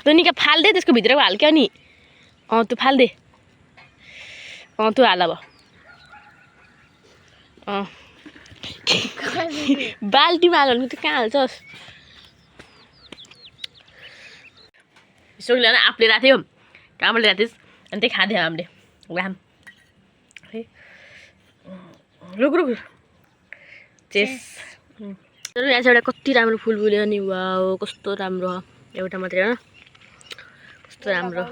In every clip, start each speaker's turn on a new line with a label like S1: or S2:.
S1: तँ निका फाल्दे त्यसको भित्रको हाल्क्यो नि त्यो फाल्दे त्यो हाल अब बाल्टीमा हाल्नु त कहाँ हाल्छस् सोगले आफूले राख्यो कहाँबाट ल्याएको थिइस् अनि त्यही खाँदै हामीले राम रुक रुक चेस यहाँ चाहिँ एउटा कति राम्रो फुल फुल्यो नि वाउ कस्तो राम्रो एउटा मात्रै हो कस्तो राम्रो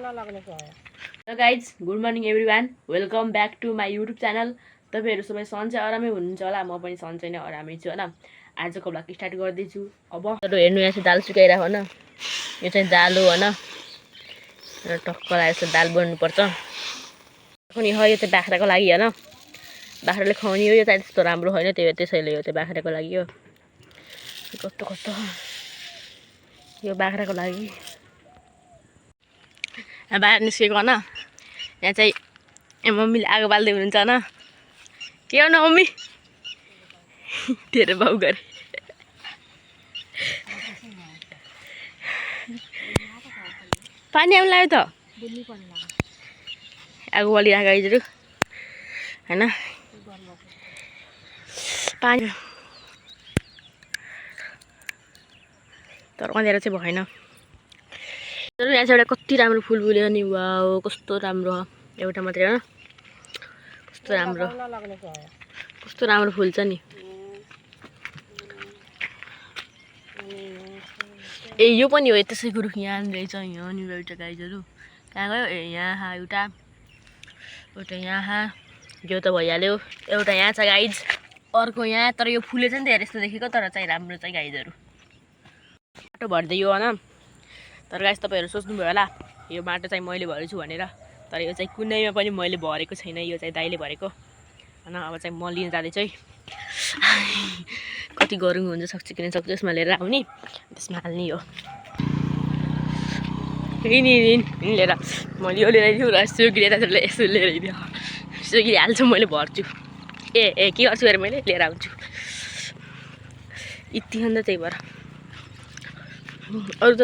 S1: guys good morning everyone welcome back to my YouTube channel तपाईँहरू सबै सन्चै आरामै हुनुहुन्छ होला म पनि सन्चै नै आरामै छु होइन आजको भ्लग स्टार्ट गर्दैछु अब हेर्नु यहाँ चाहिँ दाल सुकाइरहेको होइन यो चाहिँ दाल हो होइन टक्क लागेको दाल बन्नुपर्छ अनि यो चाहिँ बाख्राको लागि होइन बाख्राले खुवाउने हो यो चाहिँ त्यस्तो राम्रो होइन त्यसैले यो चाहिँ बाख्राको लागि हो कस्तो कस्तो यो बाख्राको लागि बाहिर निस्केको होइन यहाँ चाहिँ मम्मीले आगो बाल्दै हुनुहुन्छ होइन के हो न मम्मी तेरो बाउ गरे पानी आउनु लाग्यो त आगो बलिरहेको आइजहरू होइन पानी तर अँध्यारो चाहिँ भएन तर यहाँ चाहिँ एउटा कति राम्रो फुल फुल्यो नि वाउ कस्तो राम्रो एउटा मात्रै हो कस्तो राम्रो फुल्छ नि ए यो पनि हो त्यसैको रुख यहाँ रहेछ यहाँनिर एउटा गाईहरू कहाँ गयो ए यहाँ एउटा यहाँ यो त भइहाल्यो एउटा यहाँ छ गाइज अर्को यहाँ तर यो फुले चाहिँ धेरै यस्तो देखेको तर चाहिँ राम्रो चाहिँ गाईहरू बाटो भर्दै यो होइन तर गाइस तपाईँहरू सोच्नुभयो होला यो बाटो चाहिँ मैले भरेछु भनेर तर यो चाहिँ कुनैमा पनि मैले भरेको छैन यो चाहिँ दाइले भरेको होइन अब चाहिँ म लिन जाँदैछु है कति गरुङ हुन्छ सक्छु किन सक्छु यसमा लिएर आउने त्यसमा हाल्ने हो लिएर मैले यो लिएर आइदिउँ र सुगिरी यतातिर यसो लिएर आइदिउँ सुगिरी हाल्छु मैले भर्छु ए के गर्छु अरे मैले लिएर आउँछु यति अन्त त्यही भएर अरू त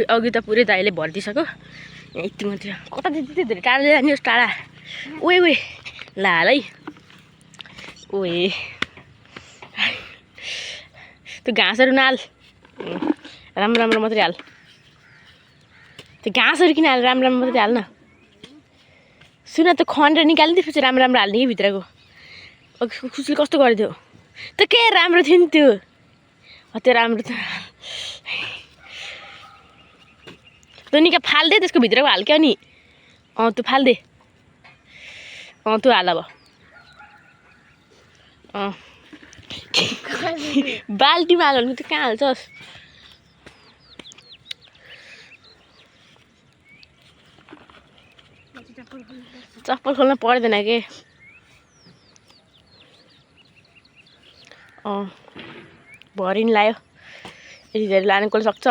S1: अघि त पुरै दाइले भरिदिइसक्यो यहाँ यति मात्रै कता त्यति धेरै टाढा जाने होस् टाढा ओए ला हाल है ओए त्यो घाँसहरू नहाल राम्रो राम्रो मात्रै हाल त्यो घाँसहरू किन हाल राम्रो राम्रो मात्रै हाल्न सुन त खनेर निकाल्ने त्यसपछि राम्रो राम्रो हाल्ने कि भित्रको खुसीले कस्तो गरिदियो त के राम्रो थियो नि त्यो त्यो राम्रो त तँ निका फाल्दे त्यसको भित्रको हाल्क्यो नि त्यो फाल्दे त्यो हाल अब बाल्टीमा हाल्नु त कहाँ हाल्छस् चप्पल खोल्न पर्दैन के भरिन लायो यति धेरै लानु कसले सक्छ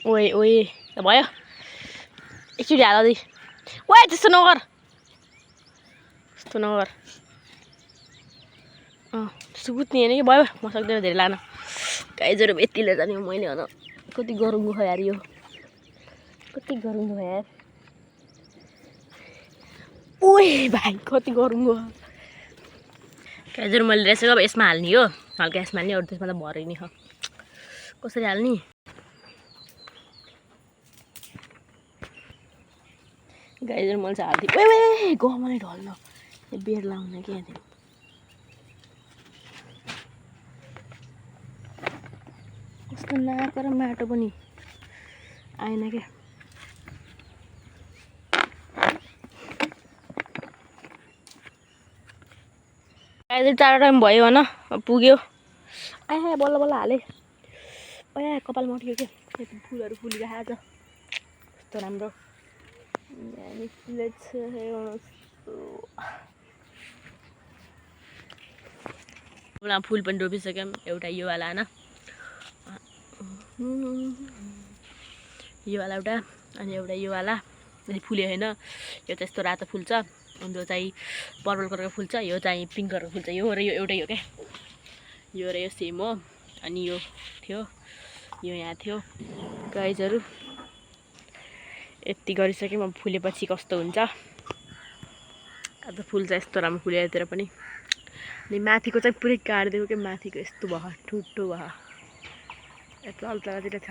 S1: ओए भयो एकचोटि हाल अझै ओए त्यस्तो नगर त्यस्तो बुझ्ने होइन कि भयो म सक्दैन धेरै लान गाइजहरू यति लिएर जाने मैले होइन कति गरुङ्गो भयो यार यो कति गरुङ्गो भयो यार ओए भाइ कति गरुङ्गो गाइजहरू मैले रहेछ अब यसमा हाल्ने हो हल्का यसमा हाल्ने अरू त्यसमा त भरिने हो कसरी हाल्ने गाइजहरू मैले चाहिँ हाल्थेँ ओए गहमा नै ढल्न बेड लाउन के थियो कस्तो नाक र माटो पनि आएन क्या अहिले 4 टाइम भयो होइन पुग्यो आए बल्ल बल्ल हाले ओए कपाल मट्यो क्या फुलहरू फुलिरहेको छ कस्तो राम्रो फुल पनि रोपिसक्यौँ एउटा यो वाला होइन यो वाला एउटा अनि एउटा यो वाला फुल्यो होइन यो चाहिँ यस्तो रातो फुल्छ अनि यो चाहिँ पर्पल कलरको फुल्छ यो चाहिँ पिङ्क कलरको फुल्छ यो र यो एउटै हो क्या यो र यो सेम हो अनि यो थियो यो यहाँ थियो गाइजहरू। यति गरिसकेँ म। फुलेपछि कस्तो हुन्छ। आज फुल चाहिँ यस्तो राम्रो फुल्यो यतातिर पनि। अनि माथिको चाहिँ पुरै काटिदिएको क्या, माथिको यस्तो भयो ठुटो भयो। यत्रो अल्छातिर छ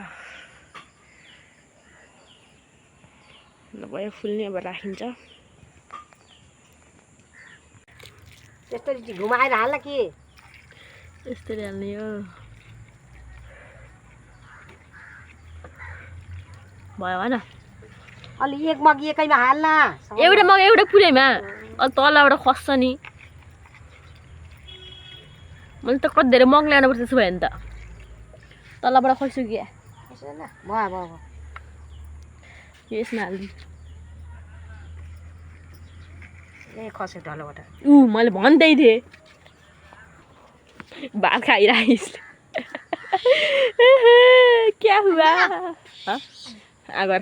S1: भयो फुल्ने। अब राखिन्छ
S2: त्यसरी घुमाएर हाल्न कि
S1: यस्तरी हाल्ने हो। भयो होइन
S2: अलि एक मग एकैमा हाल्न।
S1: एउटा मग एउटा फुलेमा अलि तलबाट खस्छ नि। मैले त कति धेरै मग ल्याउनु पर्छ त्यसो भयो भने त तलबाट खस्छु कि
S2: भयो
S1: यसमा हाल्नु।
S2: ए खस्यो ढलोबाट।
S1: मैले भन्दै थिएँ भात खाइरहेछ। क्या हुआ आगर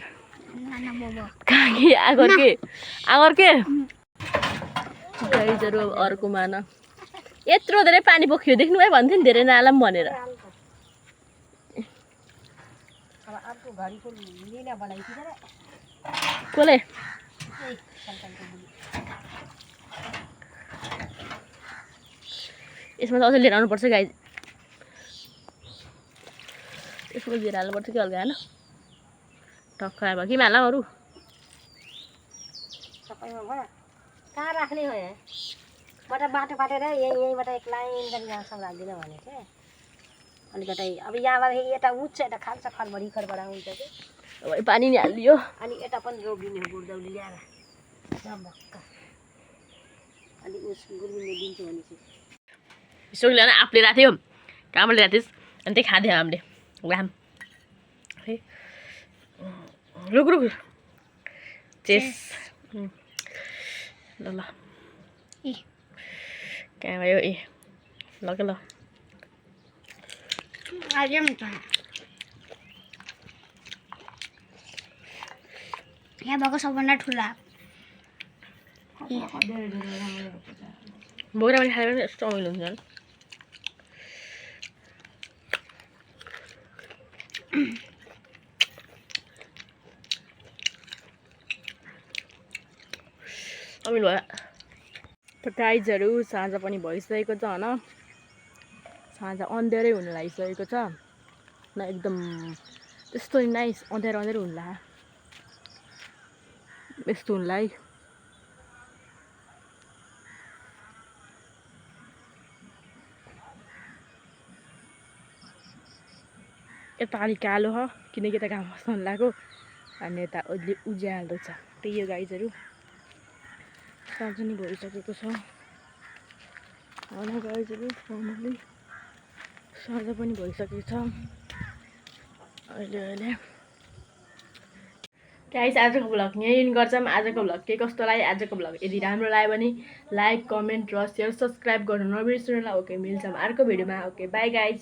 S1: आगर के गाइजहरू। अब अर्को मान यत्रो धेरै पानी पोखियो देख्नु है भन्थ्यो नि धेरै नआला भनेर। कसले यसमा त अझै लिएर आउनुपर्छ गाइज। यसमा लिएर हाल्नुपर्छ कि हल्का होइन टक्क आयो कि हाल्ला अरू
S2: सबैमा भयो। कहाँ राख्ने हो यहाँ? बाटो काटेर यहीँबाट एक लाइन गरी यहाँसम्म राख्दिनँ भने चाहिँ अलिकति अब यहाँबाट यता उच्च यता खाल्छ खरबडी हुन्छ कि।
S1: अब पानी नि हालिदियो।
S2: अनि यता पनि रोपिदिने हो गुर्दौली ल्याएर भक्क। अनि उस गुर्मिनले दिन्छु भने चाहिँ
S1: यसो ल्याएर आफूले राखेको थियो कहाँबाट ल्याएको थिइस् अनि त्यही खाँदै हामीले राम है। रुक चेस ल ल कहाँ गयो ए ल ल
S3: यहाँ भएको सबभन्दा ठुला
S1: बोक्रा पनि खाएर पनि यस्तो अमिलो हुन्छ अमिलो भयो। त गाइजहरू साँझ पनि भइसकेको छ होइन। साँझ अँध्यारै हुन लागिसकेको छ न एकदम त्यस्तो नाइस अँध्यारो हुन्ला यस्तो हुनलाई। यता अलिक कालो हो किनकि यता घाम बस्न लाग्यो अनि यता उज्यालो छ त्यही हो गाइजहरू। साँझ नि भइसकेको छ होइन गाइजहरू। फाइनली साँझ पनि भइसकेको छ अहिले। गाइस आजको भ्लग यहीँ गर्छौँ। आजको भ्लग के कस्तो लाग्यो? आजको भ्लग यदि राम्रो लाग्यो भने लाइक कमेन्ट र सेयर सब्सक्राइब गर्नु नबिर्सनु होला। ओके मिल्छौँ अर्को भिडियोमा। Okay by guys.